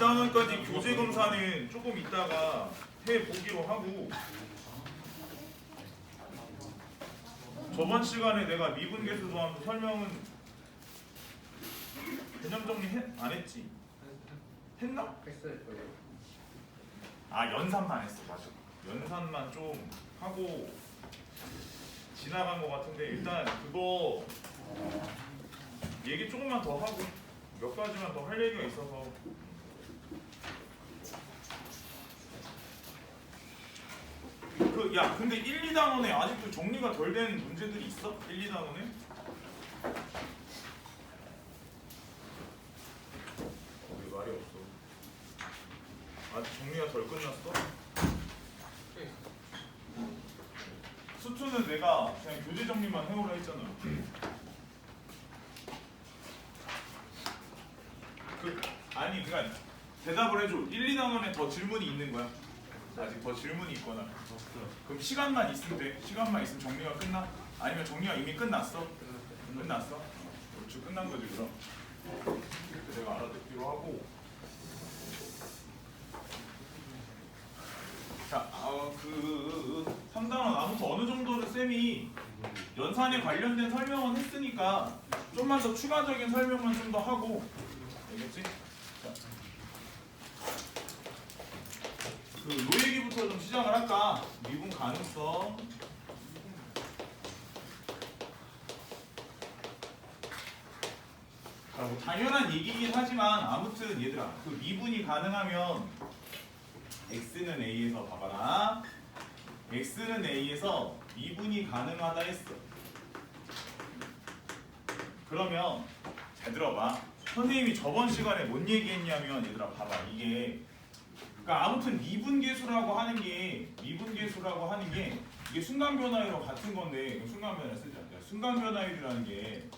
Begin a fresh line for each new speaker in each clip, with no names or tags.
2단원까지 교재 검사는 조금 있다가 해보기로 하고, 저번 시간에 내가 미분계수 도함수 설명은 개념 정리 안 했지? 했나?
했어요.
아, 연산만 했어. 맞아. 연산만 좀 하고 지나간 것 같은데, 일단 그거 얘기 조금만 더 하고 몇 가지만 더 할 얘기가 있어서. 야, 근데 1, 2단원에 아직도 정리가 덜 된 문제들이 있어? 1, 2단원에? 왜 말이 없어? 아직 정리가 덜 끝났어? 수투는 내가 그냥 교재 정리만 해오라 했잖아. 아니, 그러니까 대답을 해줘. 1, 2단원에 더 질문이 있는 거야? 아직 더 질문이 있거나. 그럼 시간만 있으면 돼. 시간만 있으면 정리가 끝나? 아니면 정리가 이미 끝났어? 끝났어? 그렇지, 끝난 거지 그럼. 내가 알아듣기로 하고. 자, 그 3단원 아무튼 어느 정도는 쌤이 연산에 관련된 설명은 했으니까 좀만 더 추가적인 설명만 좀 더 하고. 알겠지? 그 요 얘기부터 좀 시작을 할까? 미분 가능성. 뭐 당연한 얘기긴 하지만 아무튼 얘들아, 그 미분이 가능하면 x는 a에서 봐봐라. x는 a에서 미분이 가능하다 했어. 그러면 잘 들어봐. 선생님이 저번 시간에 뭔 얘기했냐면, 얘들아 봐봐, 이게 그러니까 아무튼 미분계수라고 하는 게 이게 순간 변화율과 같은 건데, 순간 변화율 쓰지 않냐? 순간 변화율이라는 게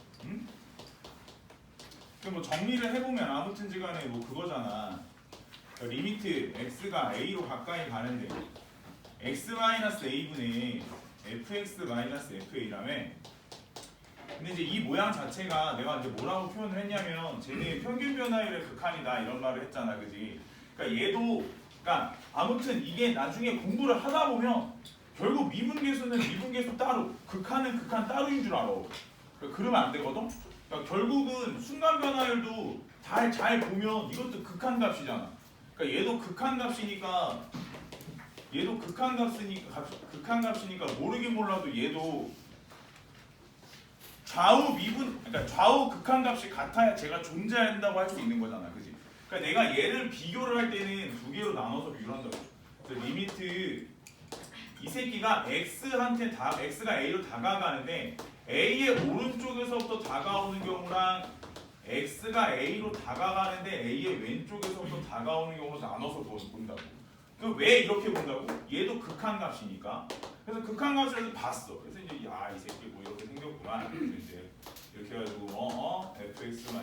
뭐 정리를 해보면 아무튼지간에 뭐 그거잖아. 그러니까 리미트 x가 a로 가까이 가는데 x-a분의 fx-fa라며. 근데 이제 이 모양 자체가 내가 이제 뭐라고 표현을 했냐면, 쟤네 평균 변화율의 극한이다 이런 말을 했잖아, 그지? 그러니까 얘도, 그러니까 아무튼 이게 나중에 공부를 하다 보면 결국 미분계수는 미분계수 따로, 극한은 극한 따로인 줄 알아. 그러니까 그러면 안 되거든. 그러니까 결국은 순간 변화율도 잘 보면 이것도 극한값이잖아. 그러니까 얘도 극한값이니까 극한값이니까 모르긴 몰라도 얘도 좌우 미분, 그러니까 좌우 극한값이 같아야 제가 존재한다고 할 수 있는 거잖아, 그지? 그러니까 내가 얘를 비교를 할 때는 두 개로 나눠서 비교를 한다고. 그래서 리미트 이 새끼가 x가 a로 다가가는데 a의 오른쪽에서부터 다가오는 경우랑 x가 a로 다가가는데 a의 왼쪽에서부터 다가오는 경우로 나눠서 본다고. 그 왜 이렇게 본다고? 얘도 극한값이니까. 그래서 극한값을 봤어. 그래서 이제 야, 이 새끼 뭐 이렇게 생겼구만. 그래서 이제 이렇게 해가지고 fx-fa,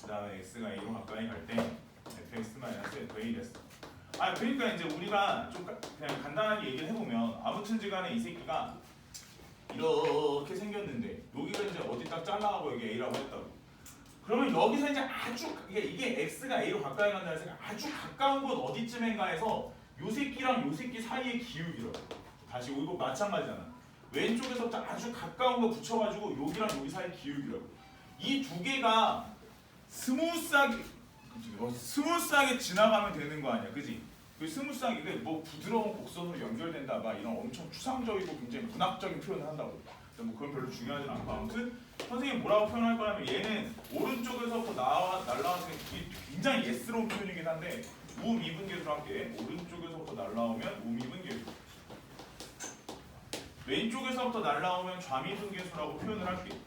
그 다음에 x가 a로 가까이 갈 때 fx-fa 됐어. 아, 그러니까 이제 우리가 좀 그냥 간단하게 얘기를 해보면, 아무튼지간에 이 새끼가 이렇게 생겼는데 여기가 이제 어디 딱 잘라가고 여기 a라고 했다고. 그러면 여기서 이제 아주 이게 x가 a로 가까이 간다는 생각, 아주 가까운 곳 어디쯤인가에서 요 새끼랑 요 새끼 사이의 기울기라고. 다시 이거 마찬가지잖아. 왼쪽에서부터 아주 가까운 거 붙여가지고 여기랑 여기 사이 기울기라고. 이 두 개가 스무스하게 지나가면 되는 거 아니야, 그지? 그 스무스하게 뭐 부드러운 곡선으로 연결된다, 막 이런 엄청 추상적이고 굉장히 문학적인 표현을 한다고. 뭐 그건 별로 중요하진 않고, 아무튼 선생님이 뭐라고 표현할 거냐면, 얘는 오른쪽에서부터 날라와서 굉장히 예스러운 표현이긴 한데 우미분계수로 할게. 오른쪽에서부터 날라오면 우미분계수, 왼쪽에서부터 날라오면 좌미분계수라고 표현을 할게.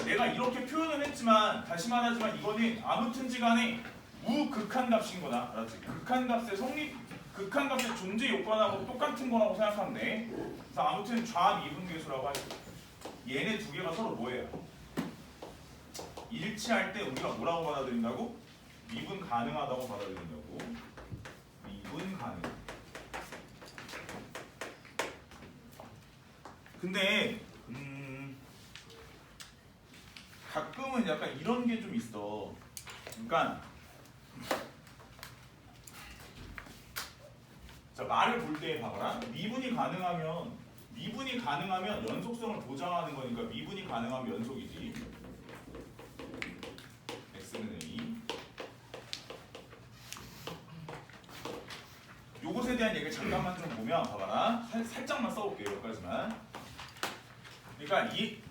내가 이렇게 표현을 했지만, 다시 말하지만 이거는 아무튼지간에 우극한값인 거다. 알았지? 극한값의 존재 요건하고 똑같은 거라고 생각하면 돼. 그래서 아무튼 좌미분계수라고 하죠. 얘네 두 개가 서로 뭐예요? 일치할 때 우리가 뭐라고 받아들인다고? 미분 가능하다고 받아들인다고. 미분 가능. 근데 가끔은 약간 이런 게 좀 있어. 그러니까 자, 말을 볼 때 봐봐라. 미분이 가능하면 연속성을 보장하는 거니까 미분이 가능하면 연속이지. x는 a. 요것에 대한 얘기를 잠깐만 좀 보면 봐봐라. 살짝만 써볼게요. 여기까지만. 그러니까 이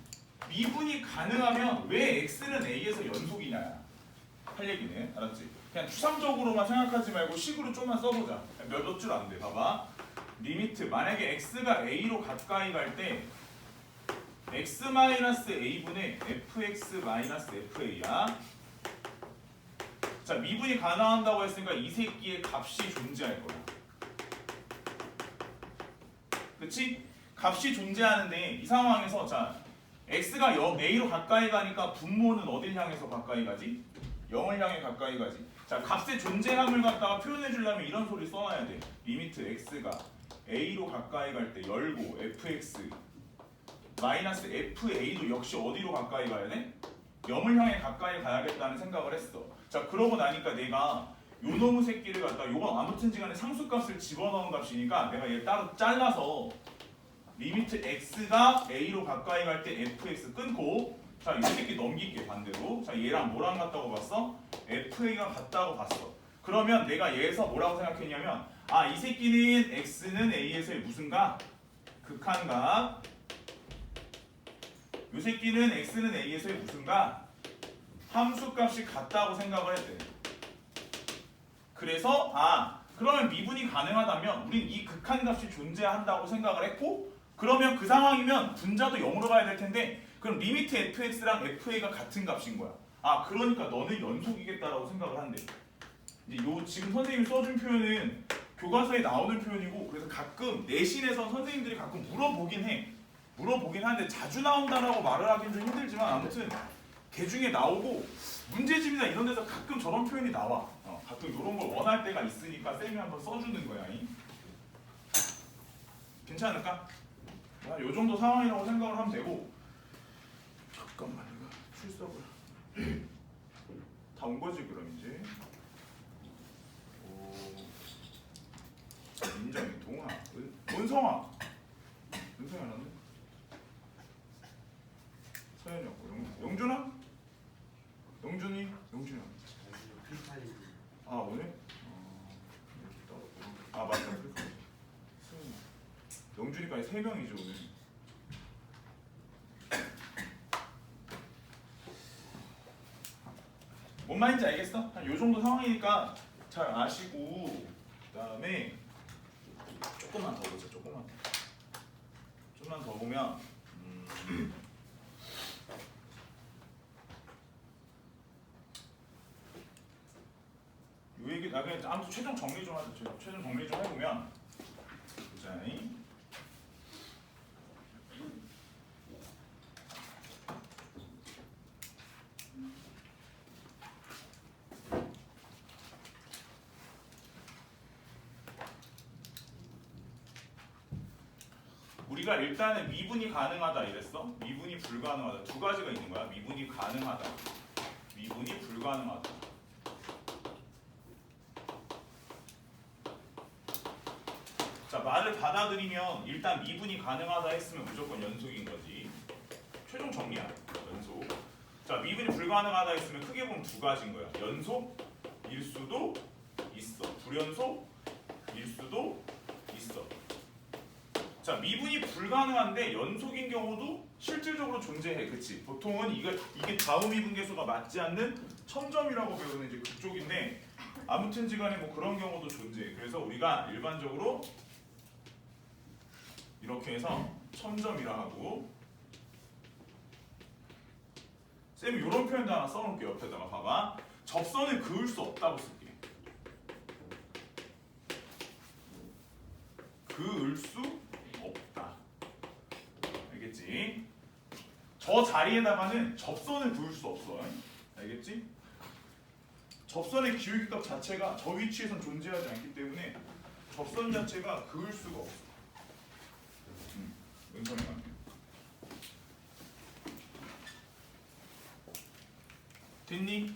미분이 가능하면 왜 x는 a에서 연속이냐 할 얘기네. 알았지? 그냥 추상적으로만 생각하지 말고 식으로 좀만 써보자. 몇 줄 안 돼. 봐봐. 리미트 만약에 x가 a로 가까이 갈 때 x-a분의 fx-fa야. 자, 미분이 가능한다고 했으니까 이 새끼의 값이 존재할 거야. 그치? 값이 존재하는데 이 상황에서 자 x가 a로 가까이 가니까 분모는 어딜 향해서 가까이 가지? 0을 향해 가까이 가지. 자, 값의 존재함을 갖다가 표현해 주려면 이런 소리 써놔야 돼. 리미트 x가 a로 가까이 갈 때 열고 fx 마이너스 fa도 역시 어디로 가까이 가야 돼? 0을 향해 가까이 가야겠다는 생각을 했어. 자, 그러고 나니까 내가 요 놈의 새끼를 갖다가 요건 아무튼지간에 상수값을 집어넣은 값이니까 내가 얘 따로 잘라서 리미트 x가 a로 가까이 갈 때 fx 끊고 자, 이 새끼 넘길게 반대로. 자, 얘랑 뭐랑 같다고 봤어? fa가 같다고 봤어. 그러면 내가 얘에서 뭐라고 생각했냐면 아, 이 새끼는 x는 a에서의 무슨 값? 극한값. 이 새끼는 x는 a에서의 무슨 값? 함수값이 같다고 생각을 했대. 그래서 그러면 미분이 가능하다면 우린 이 극한값이 존재한다고 생각을 했고 그러면 그 상황이면 분자도 0으로 가야 될 텐데 그럼 리미트 fx랑 fa가 같은 값인 거야. 그러니까 너는 연속이겠다라고 생각을 한대. 이제 요 지금 선생님이 써준 표현은 교과서에 나오는 표현이고 그래서 가끔 내신에서 선생님들이 가끔 물어보긴 하는데 자주 나온다라고 말을 하긴 좀 힘들지만 아무튼 개 중에 나오고 문제집이나 이런 데서 가끔 저런 표현이 나와. 가끔 이런 걸 원할 때가 있으니까 쌤이 한번 써주는 거야. 괜찮을까? 요 정도 상황이라고 생각을 하면 되고. 잠깐만 이거 출석을 다 온 거지 그럼 이제. 민정이, 동아, 은성아 나왔네. 서현이었고 영준아? 영준이? 오늘? 맞다. 영준이까지 3명이죠 오늘. 뭔 말인지 알겠어? 한 요 정도 상황이니까 잘 아시고 그다음에 조금만 더 보자. 조금만 더 보면 요 얘기 나중에 아무튼 최종 정리 좀 하자. 최종 정리 좀 해보면 보자. 우리가 일단은 미분이 가능하다 이랬어. 미분이 불가능하다. 두 가지가 있는 거야. 미분이 가능하다. 미분이 불가능하다. 자, 말을 받아들이면 일단 미분이 가능하다 했으면 무조건 연속인 거지. 최종 정리야. 연속. 자, 미분이 불가능하다 했으면 크게 보면 두 가지인 거야. 연속일 수도 있어. 불연속일 수도 있어. 자, 미분이 불가능한데 연속인 경우도 실질적으로 존재해. 그치? 보통은 이게 다음 미분계수가 맞지 않는 첨점이라고 배우는 이제 그쪽인데 아무튼지간에 뭐 그런 경우도 존재해. 그래서 우리가 일반적으로 이렇게 해서 첨점이라 하고 쌤이 이런 표현도 하나 써놓을게. 옆에다가 봐봐. 접선을 그을 수 없다고 쓸게. 그을 수 없다. 알겠지? 저 자리에다가는 접선을 그을 수 없어. 알겠지? 접선의 기울기값 자체가 저 위치에선 존재하지 않기 때문에 접선 자체가 그을 수가 없어. 은선이가 됐니?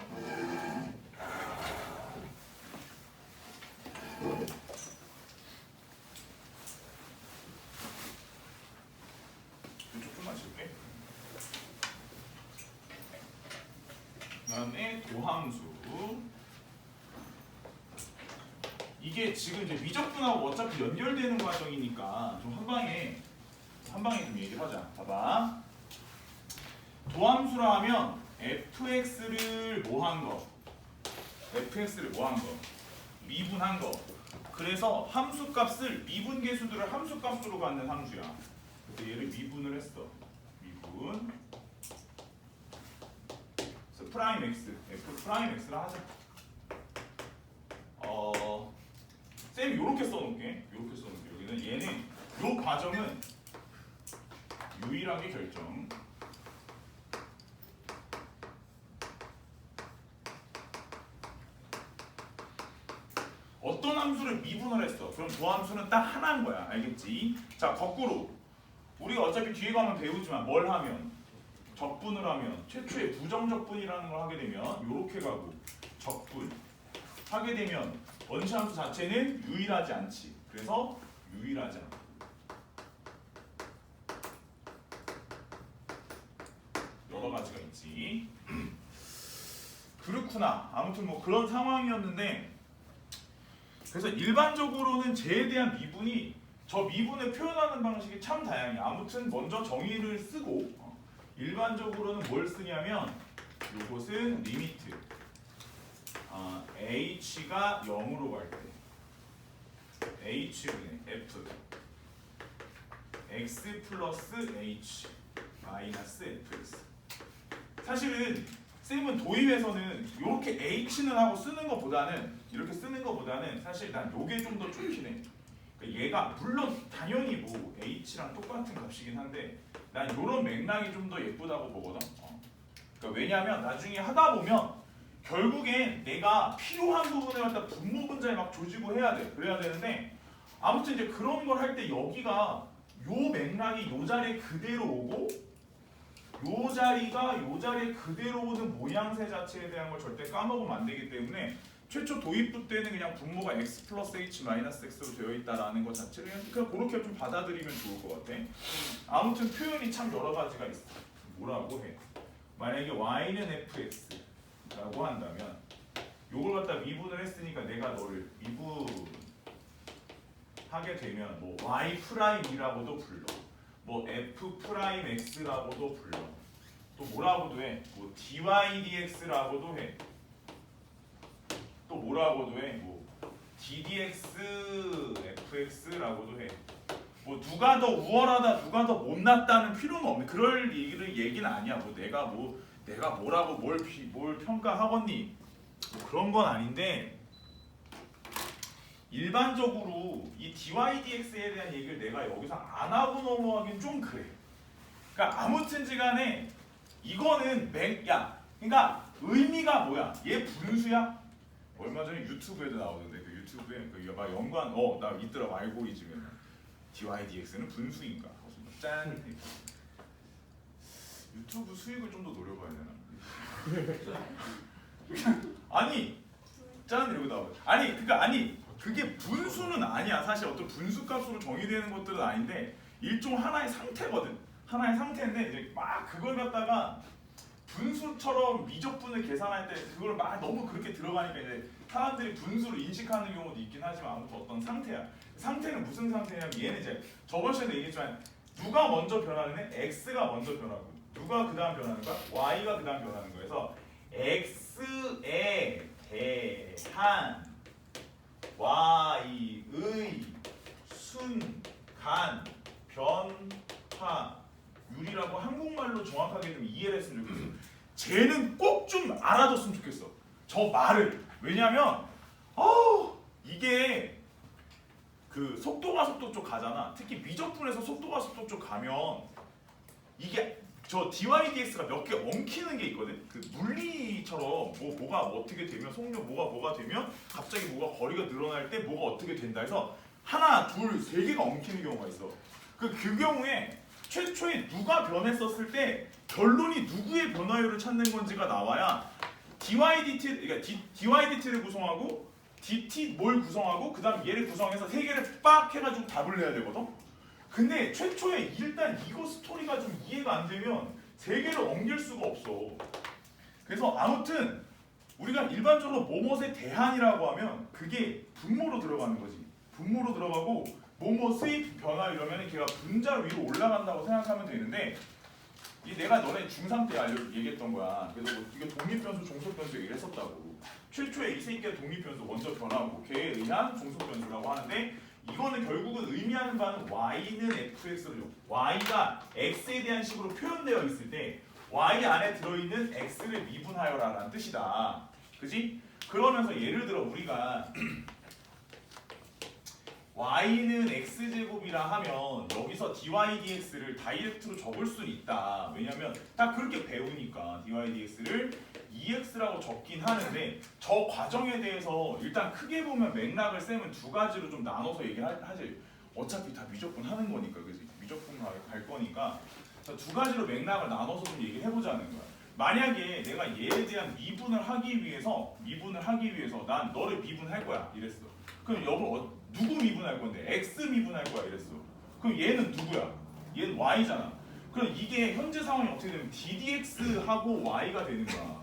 이쪽 좀만 지울게. 그다음에 도함수. 이게 지금 이제 미적분하고 어차피 연결되는 과정이니까 좀 한 방에 좀 얘기를 하자. 봐봐. 도함수라 하면 fx를 뭐 한 거? fx를 뭐 한 거? 미분한 거. 그래서 함수값을 미분계수들을 함수값으로 갖는 함수야. 그래서 얘를 미분을 했어. 미분. 그래서 프라임 x, f 프라임 x라 하자. 쌤이 요렇게 써놓을게. 요렇게 써놓을게. 여기는 얘는 요 과정은 유일하게 결정. 어떤 함수를 미분을 했어. 그럼 그 함수는 딱 하나인 거야. 알겠지? 자, 거꾸로. 우리가 어차피 뒤에 가면 배우지만 뭘 하면? 적분을 하면 최초의 부정적분이라는 걸 하게 되면 요렇게 가고 적분 하게 되면 원시함수 자체는 유일하지 않지. 그래서 유일하지 않아. 여러 가지가 있지. 그렇구나. 아무튼 뭐 그런 상황이었는데, 그래서 일반적으로는 쟤에 대한 미분이 저 미분을 표현하는 방식이 참 다양해. 아무튼 먼저 정의를 쓰고 일반적으로는 뭘 쓰냐면 이것은 리미트 h가 0으로 갈 때 h분의 f x 플러스 h 마이너스 fx. 사실은 쌤은 도입에서는 이렇게 h는 하고 쓰는 것보다는 이렇게 쓰는 것보다는 사실 난 요게 좀 더 좋긴 해. 그러니까 얘가 물론 당연히 뭐 h랑 똑같은 값이긴 한데 난 요런 맥락이 좀 더 예쁘다고 보거든. 그러니까 왜냐하면 나중에 하다 보면 결국엔 내가 필요한 부분을 갖다 분모 분자에 막 조지고 해야 돼. 그래야 되는데 아무튼 이제 그런 걸 할 때 여기가 요 맥락이 요 자리에 그대로 오고 요 자리가 요 자리에 그대로 오는 모양새 자체에 대한 걸 절대 까먹으면 안 되기 때문에 최초 도입부 때는 그냥 분모가 x 플러스 h 마이너스 x로 되어 있다라는 것 자체를 그냥 그렇게 좀 받아들이면 좋을 것 같아. 아무튼 표현이 참 여러 가지가 있어. 뭐라고 해? 만약에 y는 fx라고 한다면 요걸 갖다 미분을 했으니까 내가 너를 미분하게 되면 뭐 y 프라임이라고도 불러. 뭐 f 프라임 x라고도 불러. 또 뭐라고도 해? 뭐 dy dx라고도 해. 또 뭐라고도 해? 뭐 ddx fx라고도 해. 뭐 누가 더 우월하다, 누가 더 못났다는 필요는 없는 그럴 얘기는 아니야. 뭐 내가 뭐라고 뭘 평가하겠니? 뭐 그런 건 아닌데 일반적으로 이 dy dx에 대한 얘기를 내가 여기서 안 하고 넘어가긴 좀 그래. 그러니까 아무튼지간에 이거는 그러니까 의미가 뭐야? 얘 분수야? 얼마 전에 유튜브에도 나오던데 그 유튜브에 막 연관 나 있더라 알고리즘에 dy dx는 분수인가? 짠. 유튜브 수익을 좀 더 노려봐야 되나? 아니 짠 이러고 나와. 그게 분수는 아니야. 사실 어떤 분수값으로 정의되는 것들은 아닌데 일종 하나의 상태거든. 하나의 상태인데 이제 막 그걸 갖다가 분수처럼 미적분을 계산할 때 그걸 막 너무 그렇게 들어가니까 이제 사람들이 분수를 인식하는 경우도 있긴 하지만 아무튼 어떤 상태야. 상태는 무슨 상태냐면 얘는 이제 저번 시간에 얘기했지만 누가 먼저 변하는 애? x가 먼저 변하고 누가 그 다음 변하는 거야? y가 그 다음 변하는 거여서 x에 대한 y의 순간 변화율이라고 한국말로 정확하게 좀 이해를 했으면 좋겠어. 쟤는 꼭 좀 알아뒀으면 좋겠어. 저 말을. 왜냐면 이게 그 속도가 속도 쪽 가잖아. 특히 미적분에서 속도가 속도 쪽 가면 이게 저 dy dx가 몇 개 엉키는 게 있거든. 그 물리처럼 뭐가 어떻게 되면 속력 뭐가 되면 갑자기 뭐가 거리가 늘어날 때 뭐가 어떻게 된다 해서 하나, 둘, 세 개가 엉키는 경우가 있어. 그 경우에 최초에 누가 변했었을 때 결론이 누구의 변화율을 찾는 건지가 나와야 dydt 그러니까 dydt를 구성하고 dt 뭘 구성하고 그다음 얘를 구성해서 세 개를 빡 해가지고 답을 내야 되거든. 근데 최초에 일단 이거 스토리가 좀 이해가 안 되면 세 개를 옮길 수가 없어. 그래서 아무튼 우리가 일반적으로 뭐뭇에 대한이라고 하면 그게 분모로 들어가는 거지. 분모로 들어가고 뭐뭇의 변화 이러면 걔가 분자 위로 올라간다고 생각하면 되는데 이 내가 너네 중3 때 얘기했던 거야. 그래서 뭐 이게 독립변수, 종속변수 얘기를 했었다고. 최초에 이 새끼가 독립변수 먼저 변하고 걔에 의한 종속변수라고 하는데 이거는 결국은 의미하는 바는 y는 fx로 y가 x에 대한 식으로 표현되어 있을 때 y 안에 들어있는 x를 미분하여라라는 뜻이다. 그지? 그러면서 예를 들어 우리가 y는 x제곱이라 하면 여기서 dy dx를 다이렉트로 적을 수는 있다. 왜냐면 딱 그렇게 배우니까 dy dx를 2x라고 적긴 하는데 저 과정에 대해서 일단 크게 보면 맥락을 쌤은 두 가지로 좀 나눠서 얘기하지. 어차피 다 미적분 하는 거니까, 그지? 미적분 갈 거니까 두 가지로 맥락을 나눠서 좀 얘기를 해보자는 거야. 만약에 내가 얘에 대한 미분을 하기 위해서 난 너를 미분할 거야 이랬어. 그럼 여보 누구 미분할 건데? x 미분할 거야 이랬어. 그럼 얘는 누구야? 얘는 y잖아. 그럼 이게 현재 상황이 어떻게 되면 ddx하고 y가 되는 거야.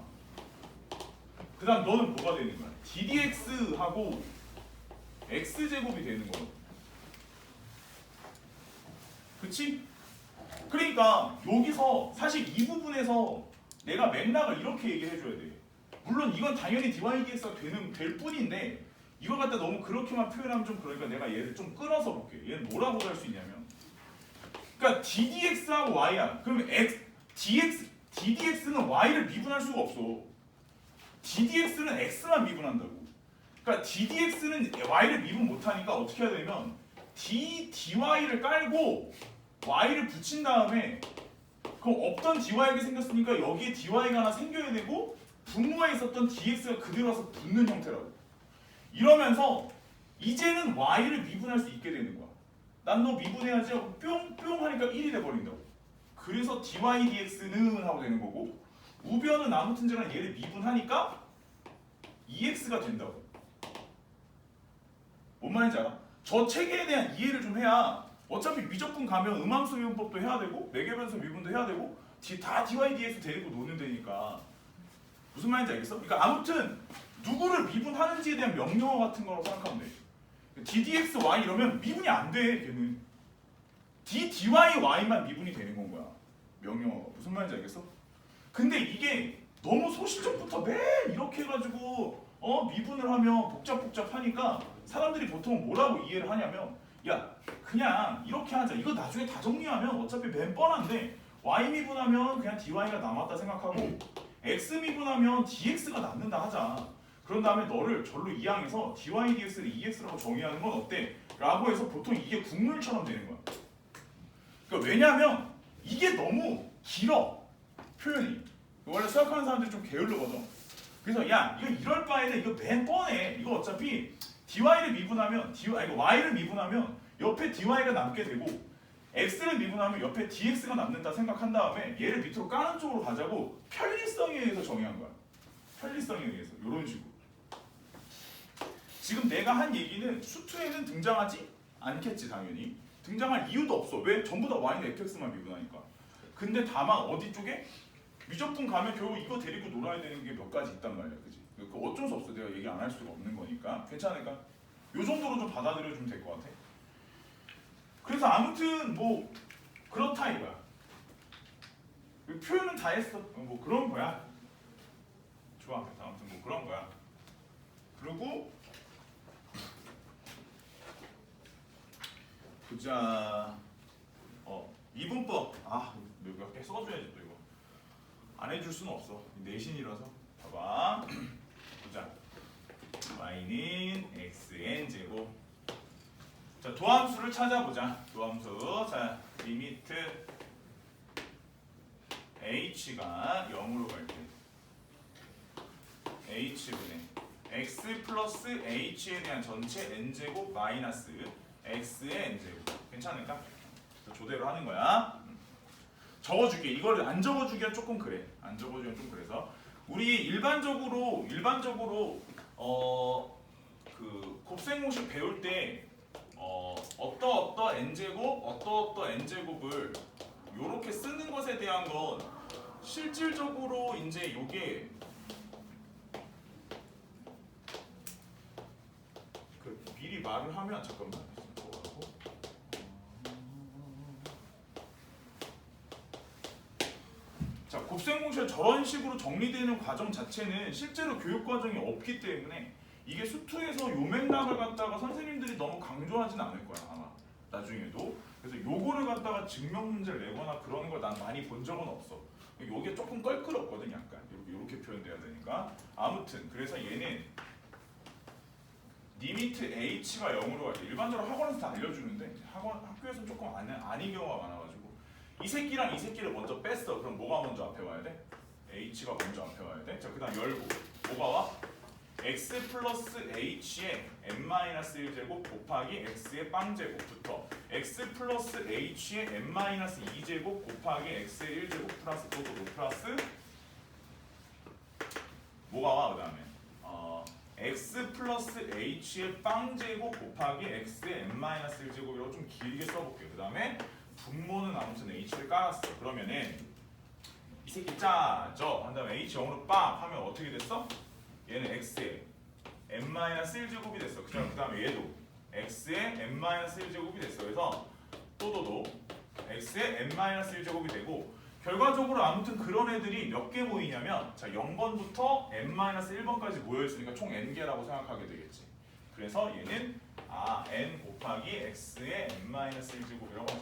그 다음 너는 뭐가 되는 거야? ddx하고 x제곱이 되는 거야. 그치? 그러니까 여기서 사실 이 부분에서 내가 맥락을 이렇게 얘기해 줘야 돼. 물론 이건 당연히 dy dx가 될 뿐인데 이걸 갖다 너무 그렇게만 표현하면 좀 그러니까 내가 얘를 좀 끌어서 볼게. 얘는 뭐라고 할 수 있냐면 그러니까 ddx하고 y야. 그러면 ddx는 y를 미분할 수가 없어. ddx는 x만 미분한다고. 그러니까 ddx는 y를 미분 못하니까 어떻게 해야 되냐면 dy를 깔고 y를 붙인 다음에 그럼 없던 dy가 생겼으니까 여기에 dy가 하나 생겨야 되고 분모에 있었던 dx가 그대로 와서 붙는 형태라고. 이러면서 이제는 y를 미분할 수 있게 되는 거야. 난 너 미분해야지 하고 뿅뿅 하니까 1이 돼버린다고. 그래서 dy dx는 하고 되는 거고 우변은 아무튼지나 얘를 미분하니까 2x가 된다고. 뭔 말인지 알아? 저 체계에 대한 이해를 좀 해야 어차피 미적분 가면 음함수미분법도 해야 되고 매개변수 미분도 해야 되고 다 dy dx 데리고 노는 데니까 무슨 말인지 알겠어? 그러니까 아무튼 누구를 미분하는지에 대한 명령어 같은 거라고 생각하면 돼. ddx y 이러면 미분이 안 돼. 걔는 dy y만 미분이 되는 건 거야. 명령어가. 무슨 말인지 알겠어? 근데 이게 너무 소시적부터 매일 이렇게 해가지고 미분을 하면 복잡하니까 사람들이 보통 뭐라고 이해를 하냐면 야 그냥 이렇게 하자. 이거 나중에 다 정리하면 어차피 맨 뻔한데 y 미분하면 그냥 dy가 남았다 생각하고 x 미분하면 dx가 남는다 하자. 그런 다음에 너를 절로 이항해서 dy dx를 2x라고 정의하는 건 어때? 라고 해서 보통 이게 국룰처럼 되는 거야. 그러니까 왜냐면 이게 너무 길어. 표현이. 원래 수학하는 사람들이 좀 게을르거든. 그래서 야 이거 이럴 바에는 이거 맨 뻔해. 이거 어차피 dy를 미분하면 y를 미분하면 옆에 dy가 남게 되고 x를 미분하면 옆에 dx가 남는다 생각한 다음에 얘를 밑으로 까는 쪽으로 가자고 편리성에 의해서 정의한 거야. 편리성에 의해서 이런 식으로. 지금 내가 한 얘기는 수투에는 등장하지 않겠지 당연히. 등장할 이유도 없어. 왜? 전부 다 y는 fx만 미분하니까. 근데 다만 어디 쪽에? 미적분 가면 결국 이거 데리고 놀아야 되는 게 몇 가지 있단 말이야. 그지? 그 어쩔 수 없어. 내가 얘기 안 할 수가 없는 거니까. 괜찮을까? 요 정도로 좀 받아들여주면 될 것 같아. 그래서 아무튼 뭐 그렇다 이거야. 표현은 다 했어. 뭐 그런 거야. 좋아. 아무튼 뭐 그런 거야. 그리고 보자. 이분법. 몇 개 써줘야지 또 이거. 안 해줄 수는 없어. 내신이라서. 봐봐. 보자. y는 xn 제곱. 자, 도함수를 찾아보자. 도함수. 자, 리미트 h가 0으로 갈 때 h분의 x 플러스 h에 대한 전체 n제곱 마이너스 x의 n제곱. 괜찮을까? 조대로 하는 거야. 적어줄게. 이걸 안 적어주기가 조금 그래. 안 적어주기가 좀 그래서 우리 일반적으로 그 곱셈공식 배울 때 어떠 n제곱 어떠 n제곱을 요렇게 쓰는 것에 대한 건 실질적으로 이제 요게 그 미리 말을 하면 잠깐만 자, 곱셈공식이 저런 식으로 정리되는 과정 자체는 실제로 교육 과정이 없기 때문에 이게 수투에서 요 맥락을 갖다가 선생님들이 너무 강조하진 않을 거야 아마 나중에도. 그래서 요거를 갖다가 증명 문제를 내거나 그러는 걸 난 많이 본 적은 없어. 요게 조금 껄끄럽거든 약간 이렇게 표현돼야 되니까. 아무튼 그래서 얘는 리미트 h가 0으로 갈 때 일반적으로 학원에서 다 알려주는데 학교에서 조금 아닌 경우가 많아가지고 이 새끼랑 이 새끼를 먼저 뺐어. 그럼 뭐가 먼저 앞에 와야 돼? h가 먼저 앞에 와야 돼. 자, 그 다음 열고 뭐가 와? x 플러스 h의 n-1제곱 곱하기 x의 빵제곱부터 x 플러스 h의 n-2제곱 곱하기 x의 1제곱 플러스 또 플러스 뭐가 와? 그 다음에 x 플러스 h의 빵제곱 곱하기 x의 n-1제곱이라고 좀 길게 써볼게요. 그 다음에 분모는 아무튼 h를 깔았어. 그러면은 이 새끼 짜죠? 한 다음에 h 0으로 빡 하면 어떻게 됐어? 얘는 x의 n-1제곱이 됐어. 그 다음에 얘도 x의 n-1제곱이 됐어. 그래서 또도도 x의 n-1제곱이 되고 결과적으로 아무튼 그런 애들이 몇 개 모이냐면 자 0번부터 n-1번까지 모여있으니까 총 n개라고 생각하게 되겠지. 그래서 얘는 n 곱하기 x의 n-1제곱이라고 하자.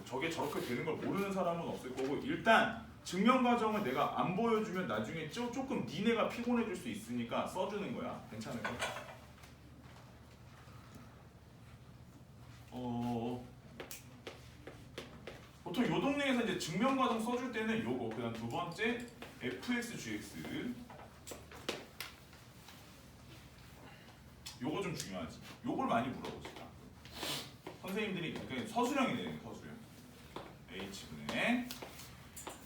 저게 저렇게 되는 걸 모르는 사람은 없을 거고 일단 증명 과정을 내가 안 보여주면 나중에 조금 니네가 피곤해질 수 있으니까 써주는 거야. 괜찮을까? 보통 요 동네에서 이제 증명 과정 써줄 때는 요거 그다음 두 번째 fx gx 요거 좀 중요하지. 요걸 많이 물어보지. 선생님들이 그러니까 서술형이 되는 서술형. h분의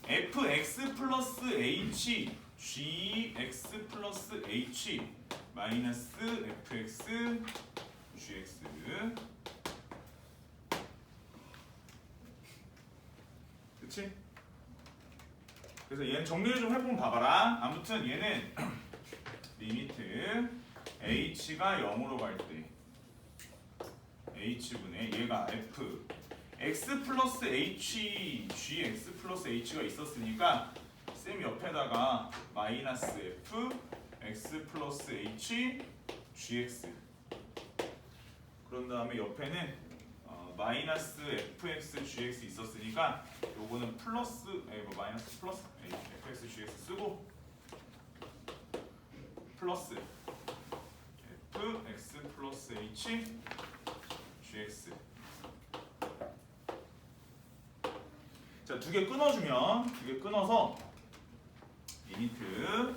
fx 플러스 h gx 플러스 h 마이너스 fx gx 그치? 그래서 얘는 정리를 좀 해보면 봐봐라. 아무튼 얘는 리미트 h가 0으로 갈 때 h분의 얘가 f x 플러스 h gx 플러스 h가 있었으니까 쌤 옆에다가 마이너스 f x 플러스 h gx 그런 다음에 옆에는 마이너스 fx gx 있었으니까 요거는 플러스 마이너스 플러스 fx gx 쓰고 플러스 fx 플러스 h gx 자, 두 개 끊어주면 두 개 끊어서 리미트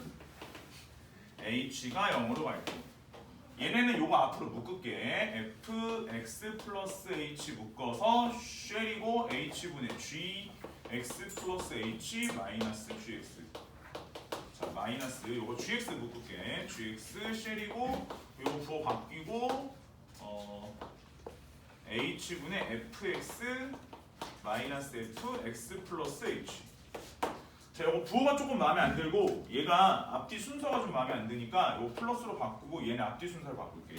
h가 0으로 갈 때 얘네는 요거 앞으로 묶을게 fx 플러스 h 묶어서 쉘이고 h분의 g x 플러스 h 마이너스 gx 자 마이너스 요거 gx 묶을게 gx 쉘이고 요거 부호 바뀌고 h분의 fx 마이너스 f x 플러스 h 자, 이거 부호가 조금 마음에 안 들고 얘가 앞뒤 순서가 좀 마음에 안 드니까 이거 플러스로 바꾸고 얘는 앞뒤 순서를 바꿀게.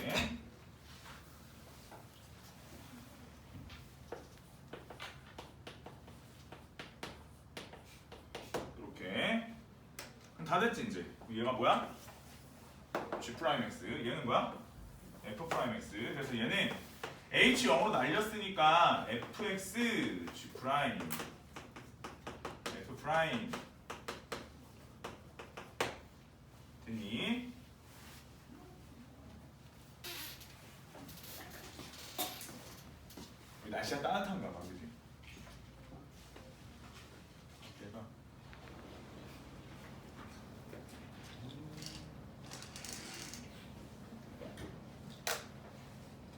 이렇게 그럼 다 됐지 이제. 얘가 뭐야? G'X 얘는 뭐야? F'X 그래서 얘는 H 0으로 날렸으니까 Fx G' F' 됐니? 날씨가 따뜻한가 봐, 그지? 대박.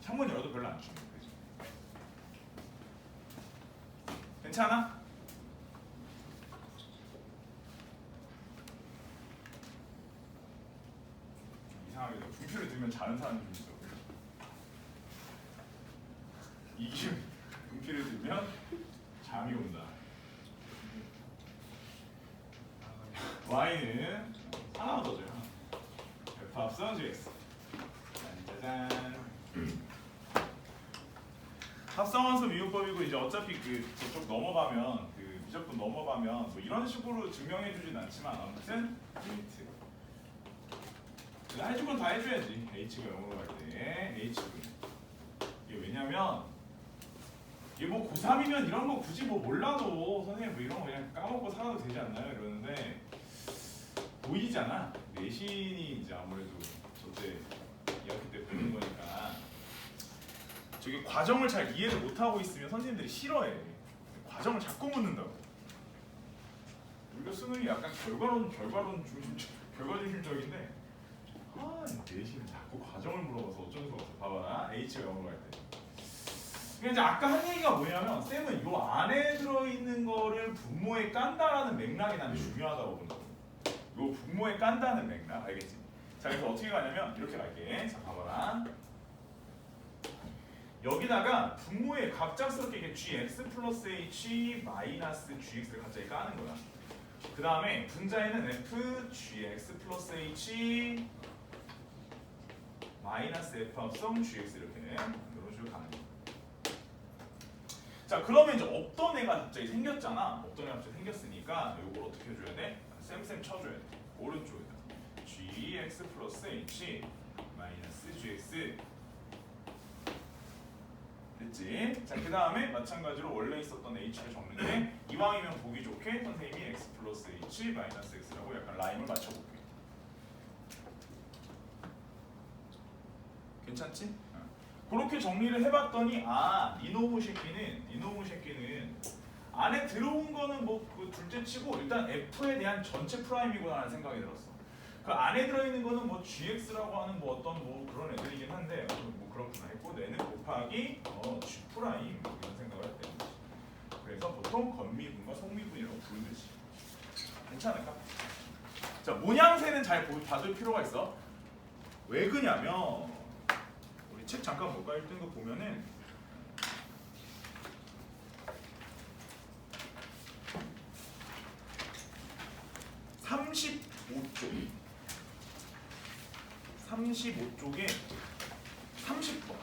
창문 열어도 별로 안 추워, 그지? 괜찮아? 이상하게 분필을 들면 자는 사람이 좀 있어. 이게 분필을 들면 잠이 온다. y는 하나만 더 줘요. f 합성 gx. 짜잔. 합성함수 미분법이고 이제 어차피 그 저쪽 넘어가면 그 미적분 넘어가면 뭐 이런 식으로 증명해주진 않지만 아무튼 리미트. 해줄 건 다 해줘야지. h가 0으로 갈 때 h분. 이게 왜냐면 이게 뭐 고3이면 이런 거 굳이 뭐 몰라도 선생님 뭐 이런 거 그냥 까먹고 살아도 되지 않나요? 이러는데 보이잖아. 내신이 이제 아무래도 저때 2학기 때 보는 거니까 저게 과정을 잘 이해를 못하고 있으면 선생님들이 싫어해. 과정을 자꾸 묻는다고. 우리가 수능이 약간 결과 중심적인데 내신은 자꾸 과정을 물어봐서 어쩔 수가 없어. 봐봐라. H가 0으로 갈 때. 그러니까 이제 아까 한 얘기가 뭐냐면 쌤은 이 안에 들어있는 거를 분모에 깐다라는 맥락이 나는 중요하다고 본다고. 요 분모에 깐다는 맥락 알겠지? 자 그래서 어떻게 가냐면 이렇게 갈게. 자 봐봐라. 여기다가 분모에 갑작스럽게 이렇게 gx 플러스 h 마이너스 gx를 갑자기 까는 거야. 그 다음에 분자에는 f gx 플러스 h 마이너스 f 합성 gx 이렇게 이런 식으로 가는 거야. 자 그러면 이제 없던 애가 갑자기 생겼잖아. 없던 애가 갑자기 생겼으니까 이걸 어떻게 해줘야 돼? 쌤 쳐줘야 돼. 오른쪽에다 gx 플러스 h 마이너스 gx 됐지? 자 그 다음에 마찬가지로 원래 있었던 h를 적는데 이왕이면 보기 좋게 선생님이 x 플러스 h 마이너스 x라고 약간 라임을 맞춰볼게. 괜찮지? 그렇게 정리를 해봤더니 니노무 새끼는 안에 들어온 거는 뭐 그 둘째치고 일단 f에 대한 전체 프라임이구나라는 생각이 들었어. 그 안에 들어있는 거는 뭐 gx라고 하는 뭐 어떤 뭐 그런 애들이긴 한데 뭐 그렇구나 했고 얘는 곱하기 g 프라임 이런 생각을 했다는 거지. 그래서 보통 건미분과 속미분이라고 부르듯이 괜찮을까? 자 모양새는 잘 봐줄 필요가 있어. 왜 그냐면 우리 책 잠깐 볼까? 1등급 보면은 35쪽에 30번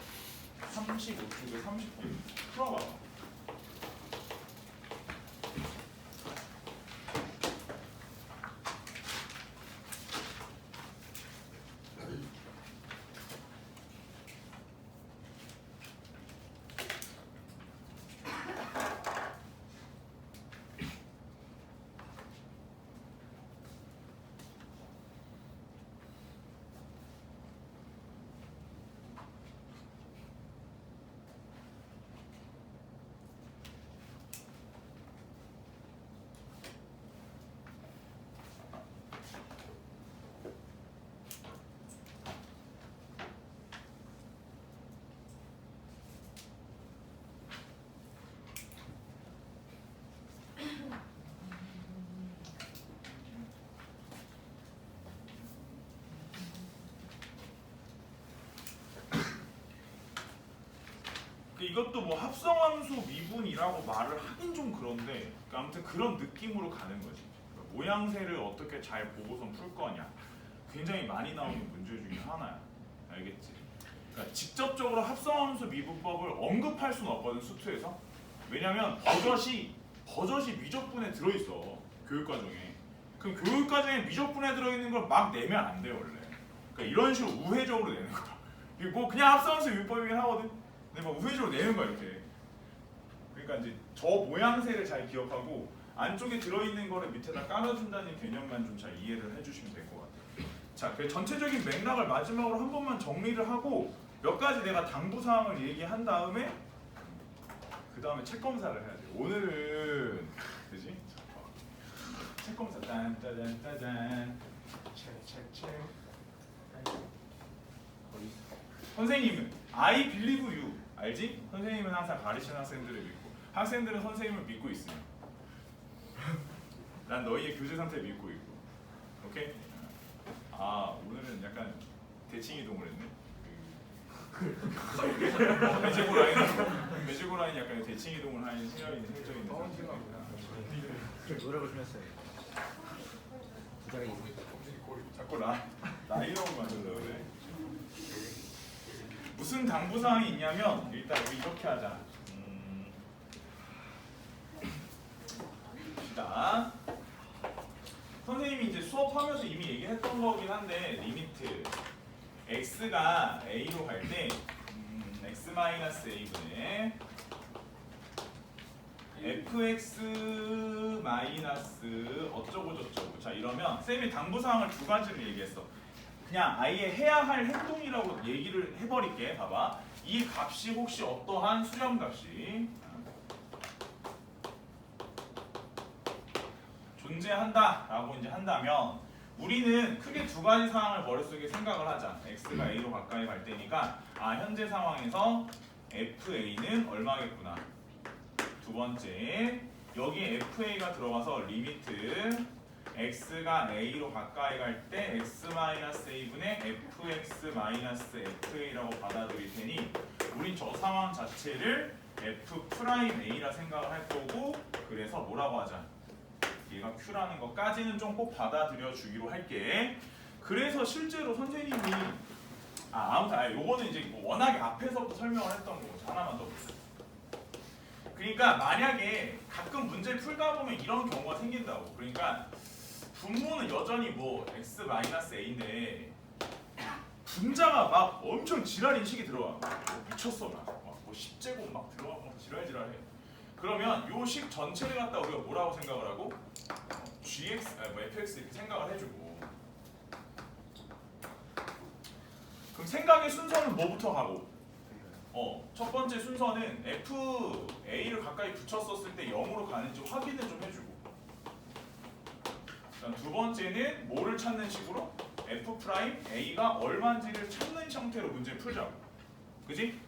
35쪽에 30번 풀어봐. 이것도 뭐 합성함수 미분이라고 말을 하긴 좀 그런데 아무튼 그런 느낌으로 가는 거지. 그러니까 모양새를 어떻게 잘 보고선 풀 거냐 굉장히 많이 나오는 문제 중에 하나야. 알겠지? 그러니까 직접적으로 합성함수 미분법을 언급할 수는 없거든 수투에서. 왜냐면 버젓이 미적분에 들어있어 교육과정에. 그럼 교육과정에 미적분에 들어있는 걸 막 내면 안 돼 원래. 그러니까 이런 식으로 우회적으로 내는 거야. 이게 뭐 그냥 합성함수 미분법이긴 하거든. 근데 막 우회적으로 내는 거야 이렇게. 그러니까 이제 저 모양새를 잘 기억하고 안쪽에 들어있는 거를 밑에다 깔아준다는 개념만 좀 잘 이해를 해주시면 될 것 같아요. 자, 그 전체적인 맥락을 마지막으로 한 번만 정리를 하고 몇 가지 내가 당부 사항을 얘기한 다음에 그 다음에 책 검사를 해야 돼. 오늘은 그지? 책 검사 짠짜잔짜잔 책 선생님은 I believe you 알지? 선생님은 항상 가르치는 학생들을 믿고 학생들은 선생님을 믿고 있으며 난 너희의 교재 상태 믿고 있고 오케이? 오늘은 약간 대칭 이동을 했네. 매지고 라인 약간 대칭 이동을 하는 실력 있는 획정 있는 선수가
노력을 좀 했어요. 부작이
자꾸 라인업을 만들려고 그래. 무슨 당부사항이 있냐면 일단 우리 이렇게 하자. 자, 선생님이 이제 수업하면서 이미 얘기했던 거긴 한데 리미트 x가 a로 갈 때 x-a분의 fx 마이너스 어쩌고 저쩌고. 자, 이러면 쌤이 당부사항을 두 가지를 얘기했어. 그냥 아예 해야 할 행동이라고 얘기를 해버릴게. 봐봐. 이 값이 혹시 어떠한 수렴값이 존재한다 라고 이제 한다면 우리는 크게 두 가지 상황을 머릿속에 생각을 하자. x가 a로 가까이 갈 때니까 현재 상황에서 fa는 얼마겠구나. 두 번째, 여기에 fa가 들어가서 리미트 x가 a로 가까이 갈 때 x-a분의 fx-fa라고 받아들일 테니 우린 저 상황 자체를 f'a라 생각을 할 거고, 그래서 뭐라고 하자. 얘가 q라는 것까지는 좀 꼭 받아들여 주기로 할게. 그래서 실제로 선생님이 아무튼 요거는 이제 뭐 워낙에 앞에서부터 설명을 했던 거고 하나만 더 볼게요. 그러니까 만약에 가끔 문제를 풀다 보면 이런 경우가 생긴다고. 그러니까 분모는 여전히 뭐 x-a인데 분자가 막 엄청 지랄 인식이 들어와. 미쳤어. 뭐 10제곱 막 들어와. 막 지랄지랄해. 그러면 요 식 전체를 갖다 우리가 뭐라고 생각을 하고 gx, fx 이렇게 생각을 해주고. 그럼 생각의 순서는 뭐부터 가고? 첫 번째 순서는 fa를 가까이 붙였었을 때 0으로 가는지 확인을 좀 해주고, 두 번째는 뭐를 찾는 식으로 f'a가 얼마인지를 찾는 형태로 문제를 풀자고. 그지?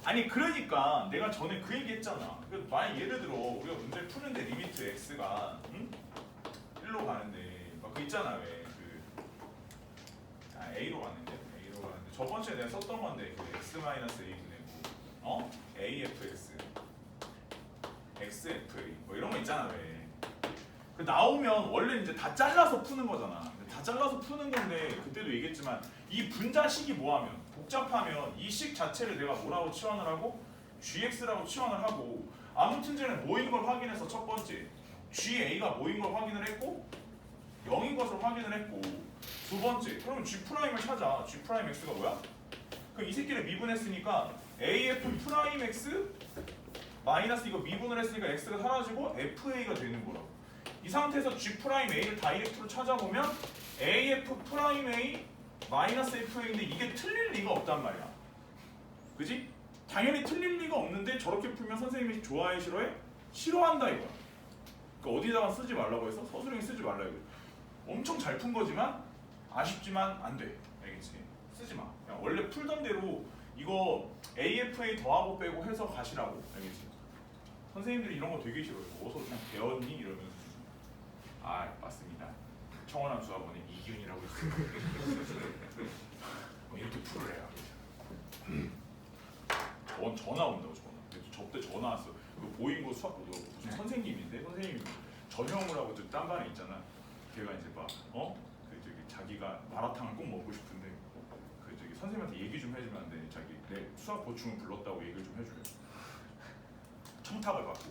아니 그러니까 내가 전에 그 얘기 했잖아. 만약 예를 들어 우리가 문제를 푸는데 리미트 x가 1로 가는데 막 그 있잖아. 왜 a로 가는데 저번주에 내가 썼던 건데 그 x-a분의 afx xfa 뭐 이런 거 있잖아. 왜 그 나오면 원래 이제 다 잘라서 푸는 거잖아. 다 잘라서 푸는 건데 그때도 얘기했지만 이 분자식이 뭐하면 복잡하면 이 식 자체를 내가 뭐라고 치환을 하고 gx라고 치환을 하고, 아무튼 전에 뭐인 걸 확인해서 첫 번째 ga가 뭐인 걸 확인을 했고 0인 것을 확인을 했고, 두 번째 그러면 g'을 찾아. g'x가 뭐야? 그럼 이 새끼를 미분했으니까 af'x 마이너스 이거 미분을 했으니까 x가 사라지고 fa가 되는 거라고. 이 상태에서 g'a를 다이렉트로 찾아보면 af'a 마이너스 fa인데 이게 틀릴 리가 없단 말이야. 그지? 당연히 틀릴 리가 없는데 저렇게 풀면 선생님이 좋아해 싫어해? 싫어한다 이거야. 그러니까 어디다가 쓰지 말라고 해서 서술형에 쓰지 말라 이거. 엄청 잘 푼 거지만 아쉽지만 안 돼. 알겠지? 쓰지 마. 그냥 원래 풀던 대로 이거 AFA 더하고 빼고 해서 가시라고. 알겠지? 선생님들이 이런 거 되게 싫어요. 어서 그냥 배웠니? 이러면서. 맞습니다. 청원함 수학원에 이기훈이라고 있어요. 이렇게 풀으래요. 전화 온다고 전화. 저때 전화 왔어. 보인 거 수학 보더라고. 무슨 선생님인데 선생님이 전형을 하고 딴 반에 있잖아. 걔가 이제 막 자기가 마라탕을 꼭 먹고 싶은데 선생님한테 얘기 좀 해주면 안 돼. 자기 내 수학 보충을 불렀다고 얘기를 좀 해줘요. 청탁을 받고.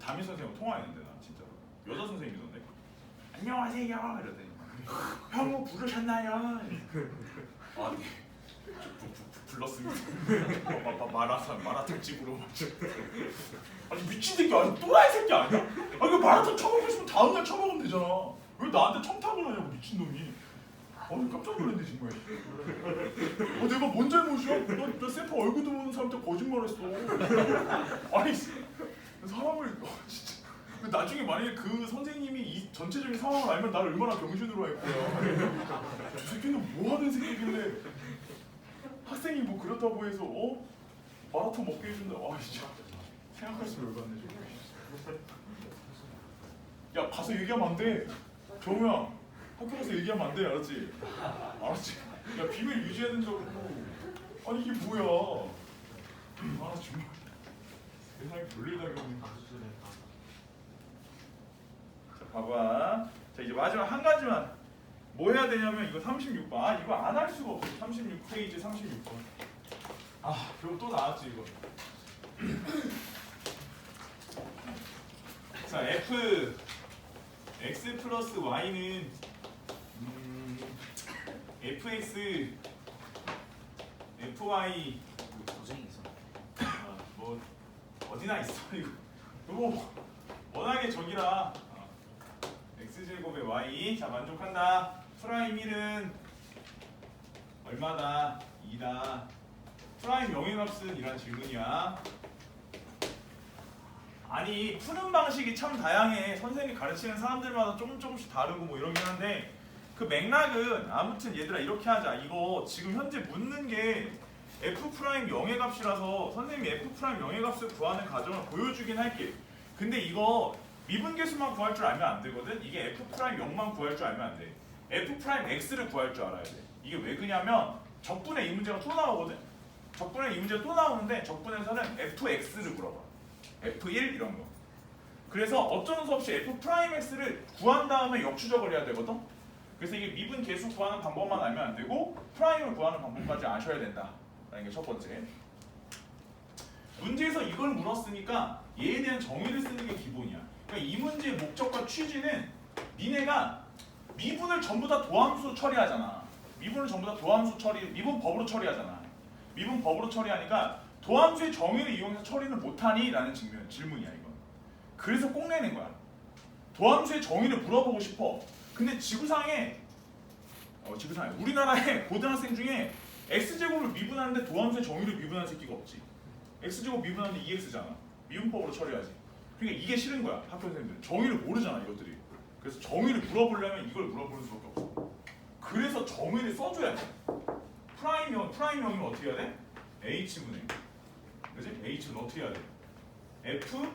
담임 선생님하고 통화했는데 나 진짜로 여자 선생님이던데. 안녕하세요 이러더니 형 부르셨나요? 네. 불렀습니다. 마라탕 집으로. 아니 미친 새끼 아니 또라이 새끼 아니야? 이거 마라탕 처먹고 싶으면 다음날 처먹으면 되잖아. 왜 나한테 청탁을 하냐고 미친놈이. 깜짝 놀랐네 정말. 내가 뭔 잘못이야? 너 쌤파 얼굴도 모르는 사람한테 거짓말했어. 아니 사람을 진짜. 나중에 만약에 그 선생님이 이 전체적인 상황을 알면 나를 얼마나 병신으로 할 거야. 저 새끼는 뭐 하는 새끼길래 학생이 뭐 그렇다고 해서 마라톤 먹게 해준다. 진짜 생각할수록 열받네 정말. 야 가서 얘기하면 안 돼. 정우야 학교 가서 얘기하면 안 돼, 알았지? 알았지? 야 비밀 유지해야 된다고. 아니 이게 뭐야? 아 정말 세상에 볼일 다 겪네. 자 봐봐. 자 이제 마지막 한 가지만 뭐 해야 되냐면 이거 36번. 아 이거 안 할 수가 없어. 36페이지 36번. 아 그럼 또 나왔지 이거. 자 f x 플러스 y는 fx fy
도쟁이 있어.
뭐 어디나 있어 이거. 이거 워낙에 저기라. x제곱의 y. 자 만족한다. 프라임 1은 얼마다? 2다. 프라임 영의 값은 이란 질문이야. 아니 푸는 방식이 참 다양해. 선생님이 가르치는 사람들마다 조금씩 다르고 뭐 이러긴 한데 그 맥락은 아무튼 얘들아 이렇게 하자. 이거 지금 현재 묻는 게 f 프라임 영의 값이라서 선생님이 f 프라임 영의 값을 구하는 과정을 보여주긴 할게. 근데 이거 미분계수만 구할 줄 알면 안 되거든. 이게 f 프라임 0만 구할 줄 알면 안 돼. f 프라임 x를 구할 줄 알아야 돼. 이게 왜 그냐면 적분에 이 문제가 또 나오거든. 적분에 이 문제가 또 나오는데 적분에서는 fx를 물어봐. f1 이런 거. 그래서 어쩌는 수 없이 f 프라임 x를 구한 다음에 역추적을 해야 되거든. 그래서 이게 미분 계수 구하는 방법만 알면 안 되고 프라임을 구하는 방법까지 아셔야 된다. 라는 게 첫 번째. 문제에서 이걸 물었으니까 얘에 대한 정의를 쓰는 게 기본이야. 그러니까 이 문제의 목적과 취지는 니네가 미분을 전부 다 도함수 처리하잖아. 미분을 전부 다 도함수 처리, 미분법으로 처리하잖아. 미분법으로 처리하니까 도함수의 정의를 이용해서 처리는 못하니? 라는 질문이야 이건. 그래서 꼭 내는 거야. 도함수의 정의를 물어보고 싶어. 근데 지구상에 우리나라의 고등학생 중에 x제곱을 미분하는데 도함수의 정의를 미분하는 새끼가 없지. x제곱 미분하는데 2x잖아. 미분법으로 처리하지. 그러니까 이게 싫은 거야 학교 선생님들. 정의를 모르잖아 이것들이. 그래서 정의를 물어보려면 이걸 물어보는 수밖에 없어. 그래서 정의를 써줘야 돼. 프라임형이면 어떻게 해야 돼? h분의 그지? h는 어떻게 해야 돼? f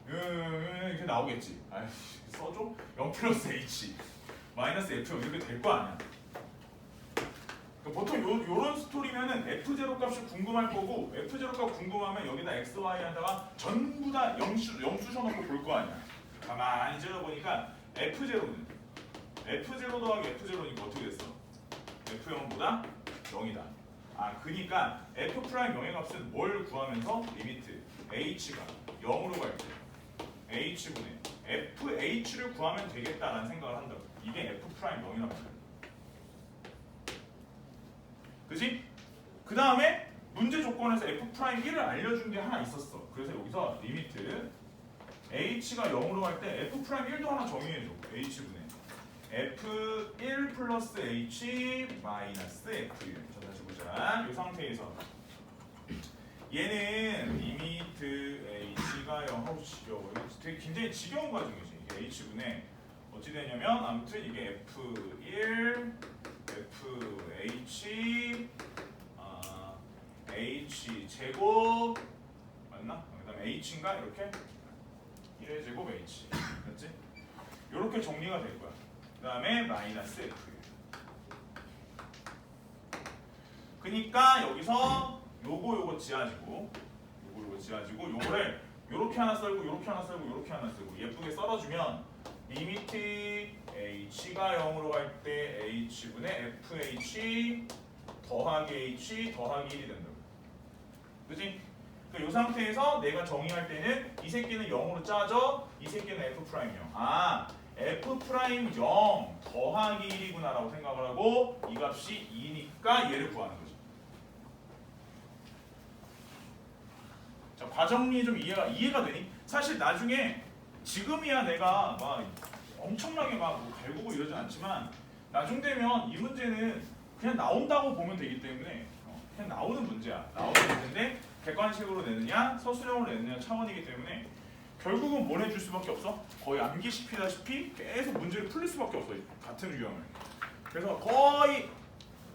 이렇게 나오겠지. 아이씨 써줘? 0 플러스 h 마이너스 f 이렇게 될 거 아니야. 그러니까 보통 요런 스토리면은 f0 값이 궁금할 거고 f0 값 궁금하면 여기다 x, y 한다가 전부 다 0 쑤셔놓고 볼 거 아니야. 가만히 찔러보니까 f0는 f0 더하기 f0니까 어떻게 됐어? f0보다 0이다. 아 그니까 f 프라임 0의 값은 뭘 구하면서 리미트 h가 0으로 갈 때 h분의 fh를 구하면 되겠다라는 생각을 한다고. 이게 f 프라임 0이란 말이야. 그지? 그 다음에 문제 조건에서 f 프라임 1을 알려준 게 하나 있었어. 그래서 여기서 리미트 h가 0으로 갈 때 f 프라임 1도 하나 정의해줘. h분의 f1 플러스 h 마이너스 f1. 자 다시 보자. 이 상태에서 얘는 리미트 h가 0 하고 지겨워. 되게 굉장히 지겨운 과정이지. 이게 h분의 어찌 되냐면 아무튼 이게 f1 fh h 제곱 맞나? 그다음에 h인가 이렇게 1의 제곱 h 맞지? 이렇게 정리가 될 거야. 그다음에 마이너스 f. 그러니까 여기서 요거 지어지고 요거 지어지고 요거를 요렇게 하나 썰고 요렇게 하나 썰고 요렇게 하나 쓰고 예쁘게 썰어주면 리미트 h가 0으로 갈 때 h분의 fh 더하기 h 더하기 1이 된다고. 그치? 그러니까 이 상태에서 내가 정의할 때는 이 새끼는 0으로 짜져. 이 새끼는 f 프라임 0. 아 f 프라임 0 더하기 1이구나 라고 생각을 하고 이 값이 2니까 얘를 구하는 거지. 자 과정이 좀 이해가 되니? 사실 나중에 지금이야 내가 막 엄청나게 막뭐 갈구고 이러진 않지만 나중 되면 이 문제는 그냥 나온다고 보면 되기 때문에 그냥 나오는 문제야. 나오는 문제인데 객관식으로 내느냐 서술형으로 내느냐 차원이기 때문에 결국은 뭘 해줄 수밖에 없어? 거의 암기시키다시피 계속 문제를 풀릴 수밖에 없어. 같은 유형을. 그래서 거의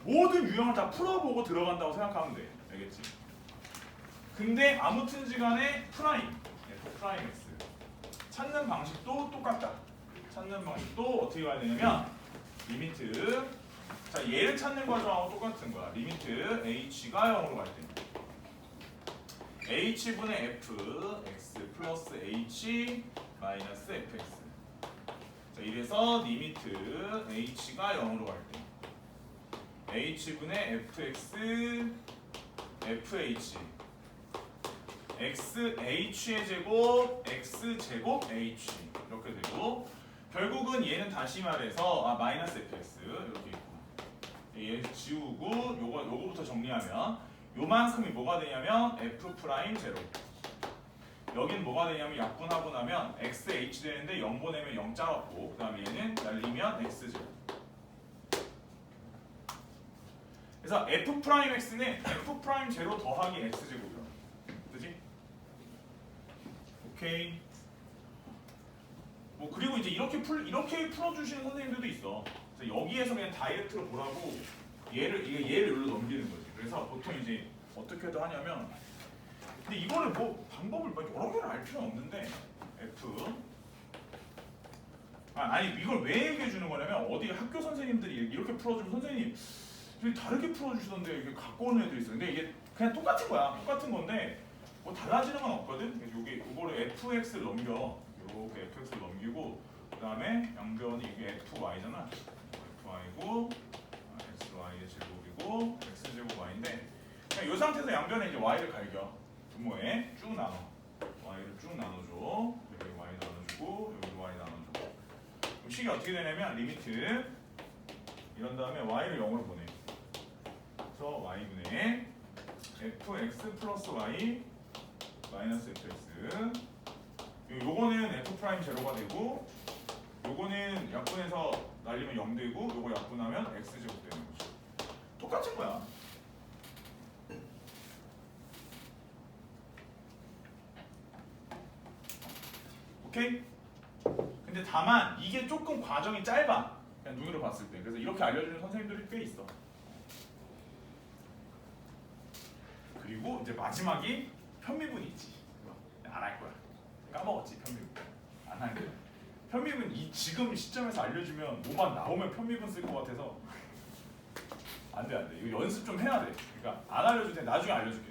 모든 유형을 다 풀어보고 들어간다고 생각하면 돼. 알겠지? 근데 아무튼지간에 프라임, f 프라임 x 찾는 방식도 똑같다. 찾는 방식도 어떻게 가야 되냐면 리미트 자 얘를 찾는 과정하고 똑같은 거야. 리미트 h가 0으로 갈 때 h분의 f x 플러스 h 마이너스 fx 자 이래서 리미트 h가 0으로 갈 때 h분의 fx fh xh의 제곱 x제곱 h 이렇게 되고 결국은 얘는 다시 말해서 마이너스 fx 이렇게 있고 얘 지우고 요거부터 정리하면 요만큼이 뭐가 되냐면 f 프라임 제로 여긴 뭐가 되냐면 약분하고 나면 xh 되는데 0 보내면 0 짜랐고 그 다음에 얘는 날리면 x제곱 그래서 f 프라임 x는 f 프라임 제로 더하기 x제곱이야 그지? 오케이 뭐 그리고 이제 이렇게 풀어주시는 선생님들도 있어. 그래서 여기에서 그냥 다이렉트로 보라고 얘를 여기로 넘기는 거지. 그래서 보통 이제 어떻게도 하냐면 근데 이거를 뭐 방법을 막 여러 개를 알 필요는 없는데 F 아니 이걸 왜 얘기해 주는 거냐면 어디 학교 선생님들이 이렇게 풀어주면 선생님 좀 다르게 풀어주시던데 이게 갖고 오는 애들이 있어. 근데 이게 그냥 똑같은 거야. 똑같은 건데 뭐 달라지는 건 없거든. 그래서 이거를 fx를 넘겨. 이렇게 fx를 넘기고 그 다음에 양변이 이게 fy잖아. fy고 xy의 제곱이고 x제곱 y인데 그냥 이 상태에서 양변에 이제 y를 갈겨. 분모에 쭉 나눠. y를 쭉 나눠줘. 여기 y 나눠주고 여기 y 나눠줘. 그럼 식이 어떻게 되냐면 리미트 이런 다음에 y를 0으로 보내. 그래서 y분의 fx 플러스 y 마이너스 fx 요거는 f 프라임 제로가 되고 요거는 약분해서 날리면 0 되고 요거 약분하면 x 제곱 되는 거죠. 똑같은 거야. 오케이? 근데 다만 이게 조금 과정이 짧아. 그냥 눈으로 봤을 때. 그래서 이렇게 알려주는 선생님들이 꽤 있어. 그리고 이제 마지막이 편미분이 있지. 안 할 거야. 까먹었지 편미분. 안 할 거야. 편미분 이 지금 시점에서 알려주면 뭐만 나오면 편미분 쓸 것 같아서 안 돼. 이거 연습 좀 해야 돼. 그러니까 안 알려줄 때 나중에 알려줄게.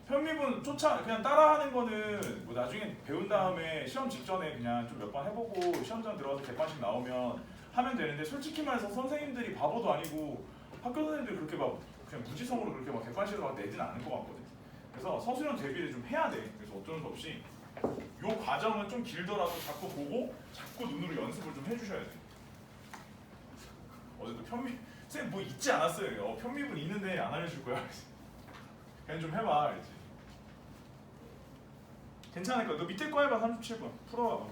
편미분 그냥 따라하는 거는 뭐 나중에 배운 다음에 시험 직전에 그냥 좀 몇 번 해보고 시험장 들어가서 객관식 나오면 하면 되는데 솔직히 말해서 선생님들이 바보도 아니고 학교 선생님들이 그렇게 막 그냥 무지성으로 그렇게 막 객관식을 막 내진 않을 것 같거든. 그래서 서술형 대비를 좀 해야 돼. 그래서 어쩔 수 없이 요 과정은 좀 길더라도 자꾸 보고 자꾸 눈으로 연습을 좀 해주셔야 돼. 어제도 선생님 뭐 있지 않았어요. 편미분 있는데 안 알려줄 거야. 그냥 좀 해봐. 알지? 괜찮을 거야. 너 밑에 거 해봐. 37번 풀어봐.